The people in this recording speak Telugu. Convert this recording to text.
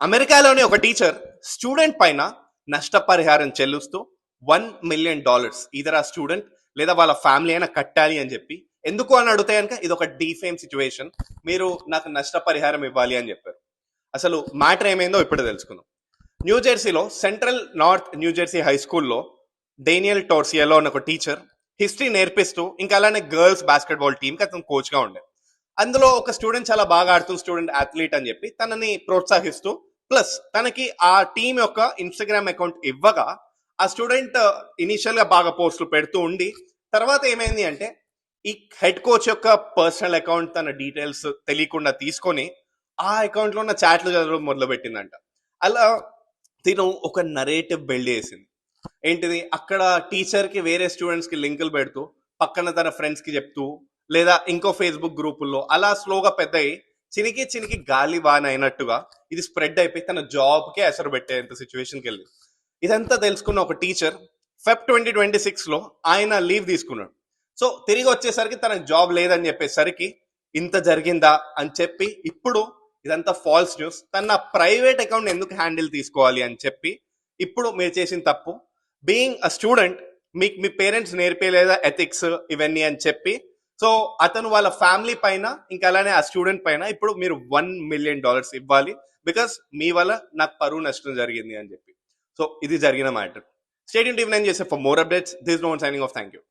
అమెరికాలోని ఒక టీచర్ స్టూడెంట్ పైన నష్టపరిహారం చెల్లిస్తూ $1 million ఇతర స్టూడెంట్ లేదా వాళ్ళ ఫ్యామిలీ అయినా కట్టాలి అని చెప్పి ఎందుకు అని అడిగితే కనుక ఇది ఒక డీఫేమ్ సిచ్యువేషన్, మీరు నాకు నష్టపరిహారం ఇవ్వాలి అని చెప్పారు. అసలు మ్యాటర్ ఏమైందో ఇప్పుడు తెలుసుకుందాం. న్యూజెర్సీలో సెంట్రల్ నార్త్ న్యూజెర్సీ హై స్కూల్లో డేనియల్ టోర్సియాలో అన్న ఒక టీచర్ హిస్టరీ నేర్పిస్తూ ఇంకా అలానే గర్ల్స్ బాస్కెట్బాల్ టీంకి అతను కోచ్గా ఉండే. అందులో ఒక స్టూడెంట్ చాలా బాగా ఆడుతున్న స్టూడెంట్ అథ్లీట్ అని చెప్పి తనని ప్రోత్సహిస్తూ ప్లస్ తనకి ఆ టీం యొక్క ఇన్స్టాగ్రామ్ అకౌంట్ ఇవ్వగా ఆ స్టూడెంట్ ఇనిషియల్ గా బాగా పోస్టులు పెడుతూ ఉండి తర్వాత ఏమైంది అంటే ఈ హెడ్ కోచ్ యొక్క పర్సనల్ అకౌంట్ తన డీటెయిల్స్ తెలియకుండా తీసుకొని ఆ అకౌంట్ లో ఉన్న చాట్లు చదవడం మొదలు పెట్టిందంట. అలా తిను ఒక నరేటివ్ బిల్డ్ చేసింది. ఏంటిది, అక్కడ టీచర్ కి వేరే స్టూడెంట్స్ కి లింకులు పెడుతూ పక్కన తన ఫ్రెండ్స్ కి చెప్తూ లేదా ఇంకో ఫేస్బుక్ గ్రూపుల్లో అలా స్లోగా పెద్దయి చినికి చినికి గాలి వాన అయినట్టుగా ఇది స్ప్రెడ్ అయిపోయి తన జాబ్ కే అసలు పెట్టేంత సిచ్యువేషన్కి వెళ్ళి ఇదంతా తెలుసుకున్న ఒక టీచర్ ఫెబ్ 2026లో ఆయన లీవ్ తీసుకున్నాడు. సో తిరిగి వచ్చేసరికి తనకు జాబ్ లేదని చెప్పేసరికి ఇంత జరిగిందా అని చెప్పి ఇప్పుడు ఇదంతా ఫాల్స్ న్యూస్, తన ప్రైవేట్ అకౌంట్ ఎందుకు హ్యాండిల్ తీసుకోవాలి అని చెప్పి ఇప్పుడు మీరు చేసిన తప్పు బీయింగ్ అ స్టూడెంట్ మీకు మీ పేరెంట్స్ నేర్పేలేదా ఎథిక్స్ ఇవన్నీ అని చెప్పి సో అతను వాళ్ళ ఫ్యామిలీ పైన ఇంకా అలానే ఆ స్టూడెంట్ పైన ఇప్పుడు మీరు $1 million ఇవ్వాలి, బికాస్ మీ వల్ల నాకు పరువు నష్టం జరిగింది అని చెప్పి. సో ఇది జరిగిన మ్యాటర్. స్టేట్ టీవీ 9 చేసే for more updates. This no one signing off. Thank you.